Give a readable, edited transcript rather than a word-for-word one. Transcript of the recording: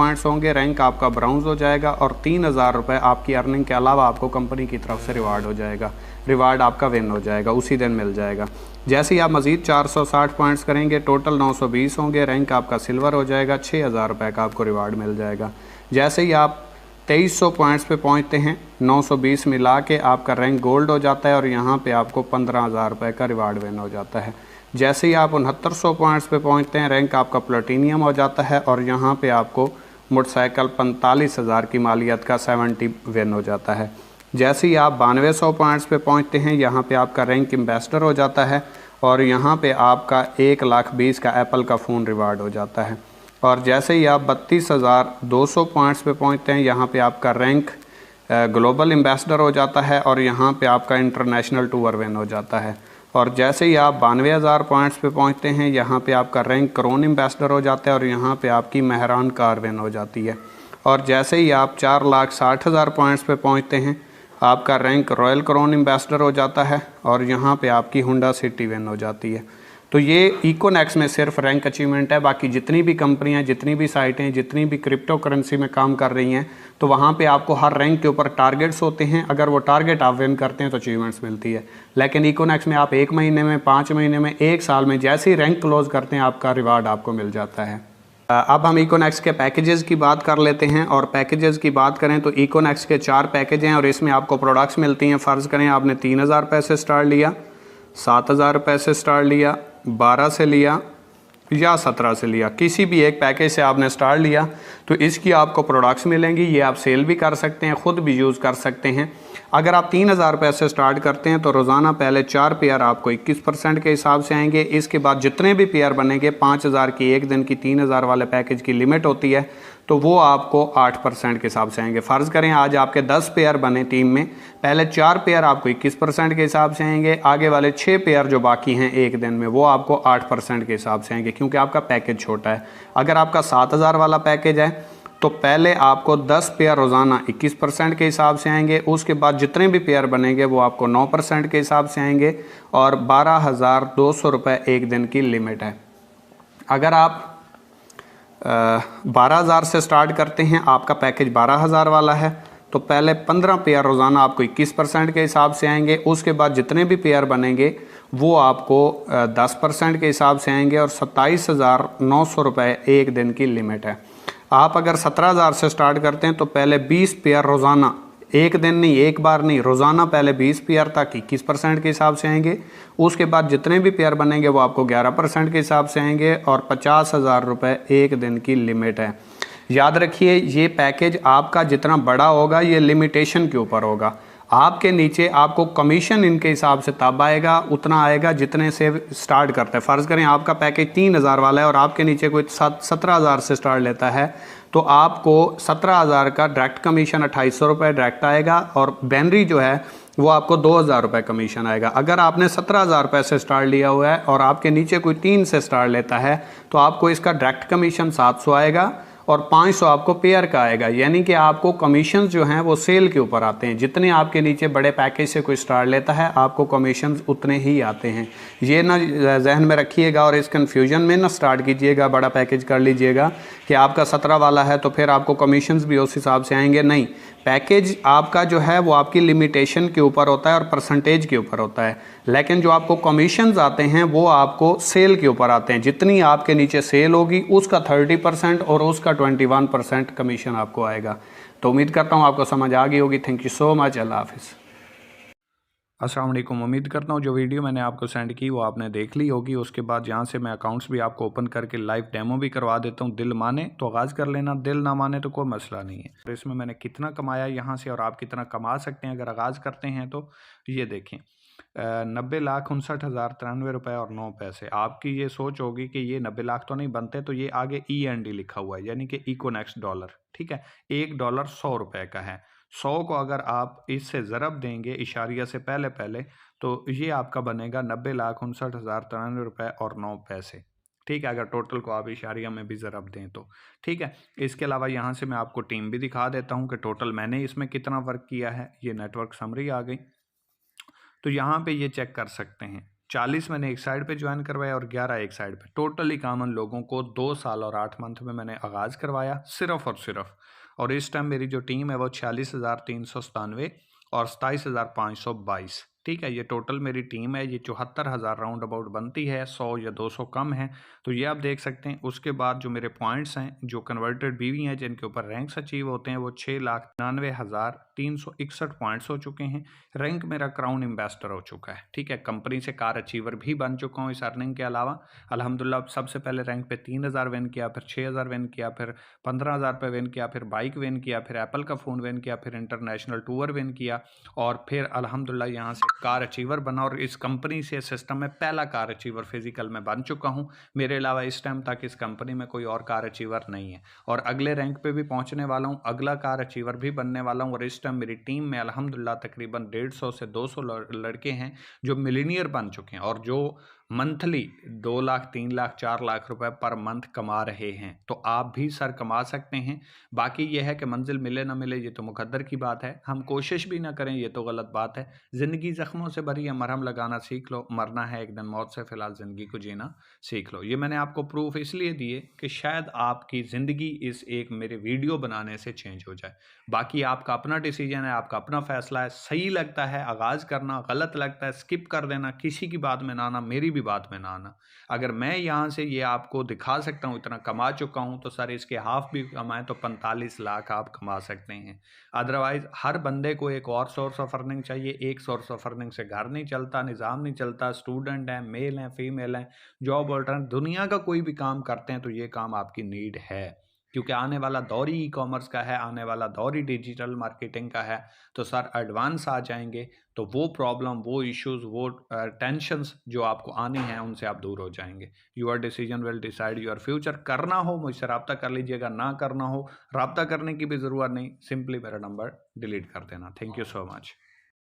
Points होंगे rank आपका bronze हो जाएगा और 3000 रुपये आपकी अर्निंग के अलावा आपको कंपनी की तरफ से रिवार्ड हो जाएगा, रिवार्ड आपका विन हो जाएगा, उसी दिन मिल जाएगा। जैसे ही आप मज़ीद 460 पॉइंट्स करेंगे टोटल 920 होंगे, रैंक आपका सिल्वर हो जाएगा, 6000 रुपये का आपको रिवार्ड मिल जाएगा। जैसे ही आप 2300 पॉइंट्स पे पहुंचते हैं 920 मिला के आपका रैंक गोल्ड हो जाता है और यहाँ पे आपको 15000 रुपये का रिवार्ड विन हो जाता है। जैसे ही आप 6900 पॉइंट्स पे पहुंचते हैं रैंक आपका प्लेटिनियम हो जाता है और यहाँ पे आपको मोटरसाइकिल 45,000 की मालियत का 70 विन हो जाता है। जैसे ही आप 9200 पॉइंट्स पे पहुंचते हैं यहाँ पे आपका रैंक एम्बेसडर हो जाता है और यहाँ पे आपका 1,20,000 का एप्पल का फ़ोन रिवार्ड हो जाता है। और जैसे ही आप 32,200 पॉइंट्स पे पहुंचते हैं यहाँ पे आपका रैंक ग्लोबल एम्बेसडर हो जाता है और यहाँ पे आपका इंटरनेशनल टूर विन हो जाता है। और जैसे ही आप 92,000 पॉइंट्स पे पहुंचते हैं यहाँ पे आपका रैंक क्रोन एम्बेसडर हो जाता है और यहाँ पे आपकी मेहरान कार विन हो जाती है। और जैसे ही आप 4,60,000 पॉइंट्स पे पहुंचते हैं आपका रैंक रॉयल क्रोन एम्बेसडर हो जाता है और यहाँ पे आपकी हुंडा सिटी विन हो जाती है। तो ये इकोनेक्स में सिर्फ रैंक अचीवमेंट है, बाकी जितनी भी कंपनियां, जितनी भी साइटें, जितनी भी क्रिप्टो करेंसी में काम कर रही हैं तो वहाँ पे आपको हर रैंक के ऊपर टारगेट्स होते हैं। अगर वो टारगेट आप विन करते हैं तो अचीवमेंट्स मिलती है। लेकिन इकोनेक्स में आप 1 महीने में, 5 महीने में, 1 साल में जैसे ही रैंक क्लोज करते हैं आपका रिवार्ड आपको मिल जाता है। अब हम इकोनेक्स के पैकेजेस की बात कर लेते हैं। और पैकेजेस की बात करें तो इकोनेक्स के 4 पैकेज हैं और इसमें आपको प्रोडक्ट्स मिलती हैं। फ़र्ज़ करें आपने 3000 रुपये से स्टार्ट लिया, 7000 रुपये से स्टार्ट लिया, 12 से लिया या 17 से लिया, किसी भी एक पैकेज से आपने स्टार्ट लिया तो इसकी आपको प्रोडक्ट्स मिलेंगी। ये आप सेल भी कर सकते हैं, ख़ुद भी यूज़ कर सकते हैं। अगर आप 3000 रुपये से स्टार्ट करते हैं तो रोज़ाना पहले 4 पेयर आपको 21% के हिसाब से आएंगे। इसके बाद जितने भी पेयर बनेंगे 5000 की एक दिन की 3000 वाले पैकेज की लिमिट होती है तो वो आपको 8% के हिसाब से आएंगे। फ़र्ज़ करें आज आपके 10 पेयर बने टीम में, पहले 4 पेयर आपको 21% के हिसाब से आएंगे, आगे वाले 6 पेयर जो बाकी हैं एक दिन में वो आपको 8% के हिसाब से आएंगे क्योंकि आपका पैकेज छोटा है। अगर आपका 7000 वाला पैकेज है तो पहले आपको 10 पेयर रोज़ाना 21% के हिसाब से आएंगे, उसके बाद जितने भी पेयर बनेंगे वो आपको 9% के हिसाब से आएंगे और 12,200 रुपये एक दिन की लिमिट है। अगर आप 12,000 से स्टार्ट करते हैं, आपका पैकेज 12,000 वाला है तो पहले 15 पेयर रोज़ाना आपको 21% के हिसाब से आएंगे, उसके बाद जितने भी पेयर बनेंगे वो आपको 10% के हिसाब से आएंगे और 27,900 रुपये एक दिन की लिमिट है। आप अगर 17,000 से स्टार्ट करते हैं तो पहले 20 पेयर रोज़ाना, एक दिन नहीं, एक बार नहीं, रोज़ाना पहले 20 पेयर तक 21% के हिसाब से आएंगे, उसके बाद जितने भी पेयर बनेंगे वो आपको 11% के हिसाब से आएंगे और 50,000 रुपये एक दिन की लिमिट है। याद रखिए ये पैकेज आपका जितना बड़ा होगा ये लिमिटेशन के ऊपर होगा। आपके नीचे आपको कमीशन इनके हिसाब से तब आएगा, उतना आएगा जितने से स्टार्ट करता है। फ़र्ज़ करें आपका पैकेज 3000 वाला है और आपके नीचे कोई 17,000 से स्टार्ट लेता है तो आपको 17,000 का डायरेक्ट कमीशन 2800 रुपये डायरेक्ट आएगा और बैनरी जो है वो आपको 2,000 रुपये कमीशन आएगा। अगर आपने 17,000 रुपये से स्टार्ट लिया हुआ है और आपके नीचे कोई 3 से स्टार्ट लेता है तो आपको इसका डायरेक्ट कमीशन 700 आएगा और 500 आपको पेयर का आएगा। यानी कि आपको कमीशन जो हैं वो सेल के ऊपर आते हैं। जितने आपके नीचे बड़े पैकेज से कोई स्टार्ट लेता है आपको कमीशन उतने ही आते हैं। ये ना जहन में रखिएगा और इस कन्फ्यूजन में ना स्टार्ट कीजिएगा, बड़ा पैकेज कर लीजिएगा कि आपका 17 वाला है तो फिर आपको कमीशंस भी उस हिसाब से आएंगे। नहीं, पैकेज आपका जो है वो आपकी लिमिटेशन के ऊपर होता है और परसेंटेज के ऊपर होता है, लेकिन जो आपको कमीशंस आते हैं वो आपको सेल के ऊपर आते हैं। जितनी आपके नीचे सेल होगी उसका 30% और उसका 21% कमीशन आपको आएगा। तो उम्मीद करता हूँ आपको समझ आ गई होगी। Thank you so much. अल्लाह हाफिज़। अस्सलाम वालेकुम। उम्मीद करता हूँ जो वीडियो मैंने आपको सेंड की वो आपने देख ली होगी। उसके बाद यहाँ से मैं अकाउंट्स भी आपको ओपन करके लाइव डेमो भी करवा देता हूँ। दिल माने तो आगाज़ कर लेना, दिल ना माने तो कोई मसला नहीं है। तो इसमें मैंने कितना कमाया यहाँ से और आप कितना कमा सकते हैं अगर आगाज़ करते हैं तो ये देखें 90,59,093 रुपये और 9 पैसे। आपकी ये सोच होगी कि ये 90 लाख तो नहीं बनते, तो ये आगे END लिखा हुआ है यानी कि इकोनेक्स डॉलर। ठीक है, $1 100 रुपये का है। 100 को अगर आप इससे ज़रब देंगे इशारिया से पहले पहले तो ये आपका बनेगा 90,59,093 रुपये और 9 पैसे। ठीक है, अगर टोटल को आप इशारिया में भी ज़रब दें तो ठीक है। इसके अलावा यहाँ से मैं आपको टीम भी दिखा देता हूँ कि टोटल मैंने इसमें कितना वर्क किया है। ये नेटवर्क समरी आ गई तो यहाँ पे ये चेक कर सकते हैं। 40 मैंने एक साइड पे ज्वाइन करवाया और 11 एक साइड पे। टोटली कॉमन लोगों को 2 साल और 8 मंथ में मैंने आगाज़ करवाया सिर्फ और सिर्फ। और इस टाइम मेरी जो टीम है वो 46,397 और 27,522, ठीक है। ये टोटल मेरी टीम है, ये 74,000 राउंड अबाउट बनती है, 100 या 200 कम है। तो ये आप देख सकते हैं। उसके बाद जो मेरे पॉइंट्स हैं, जो कन्वर्टेड बीवी हैं जिनके ऊपर रैंक्स अचीव होते हैं, वो 6,99,361 पॉइंट्स हो चुके हैं। रैंक मेरा क्राउन एम्बेसडर हो चुका है, ठीक है। कंपनी से कार अचीवर भी बन चुका हूँ इस अर्निंग के अलावा। अल्हम्दुलिल्लाह सबसे पहले रैंक पे 3,000 विन किया, फिर 6,000 विन किया, फिर 15,000 पे विन किया, फिर बाइक विन किया, फिर एप्पल का फ़ोन विन किया, फिर इंटरनेशनल टूर विन किया और फिर अल्हम्दुलिल्लाह यहाँ से कार अचीवर बना। और इस कंपनी से सिस्टम में पहला कार अचीवर फिजिकल में बन चुका हूँ। मेरे अलावा इस टाइम तक इस कंपनी में कोई और कार अचीवर नहीं है और अगले रैंक पे भी पहुँचने वाला हूँ, अगला कार अचीवर भी बनने वाला हूँ। और इस टाइम मेरी टीम में अल्हम्दुलिल्लाह तकरीबन 150 से 200 लड़के हैं जो मिलीनियर बन चुके हैं और जो मंथली 2 लाख 3 लाख 4 लाख रुपए पर मंथ कमा रहे हैं। तो आप भी सर कमा सकते हैं। बाकी यह है कि मंजिल मिले ना मिले ये तो मुकद्दर की बात है, हम कोशिश भी ना करें ये तो गलत बात है। ज़िंदगी ज़ख्मों से भरी है, मरहम लगाना सीख लो, मरना है एक दिन मौत से, फ़िलहाल ज़िंदगी को जीना सीख लो। ये मैंने आपको प्रूफ इसलिए दिए कि शायद आपकी ज़िंदगी इस एक मेरे वीडियो बनाने से चेंज हो जाए। बाकी आपका अपना डिसीजन है, आपका अपना फैसला है। सही लगता है आगाज़ करना, गलत लगता है स्किप कर देना, किसी की बात में ना आना, मेरी भी बात में ना आना। अगर मैं यहाँ से ये आपको दिखा सकता हूँ इतना कमा चुका हूँ, तो सर इसके हाफ भी कमाएं तो 45 लाख आप कमा सकते हैं। अदरवाइज हर बंदे को एक और सोर्स ऑफ अर्निंग चाहिए। एक सोर्स ऑफ अर्निंग से घर नहीं चलता, निज़ाम नहीं चलता। स्टूडेंट हैं, मेल हैं, फीमेल हैं, जॉब होल्डर हैं, दुनिया का कोई भी काम करते हैं तो ये काम आपकी नीड है, क्योंकि आने वाला दौर ही ई कॉमर्स का है, आने वाला दौर ही डिजिटल मार्केटिंग का है। तो सर एडवांस आ जाएंगे तो वो प्रॉब्लम, वो इश्यूज, वो टेंशन्स जो आपको आनी हैं उनसे आप दूर हो जाएंगे। Your decision will decide your future. करना हो मुझसे रब्ता कर लीजिएगा, ना करना हो रब्ता करने की भी ज़रूरत नहीं, सिंपली मेरा नंबर डिलीट कर देना। Thank you so much.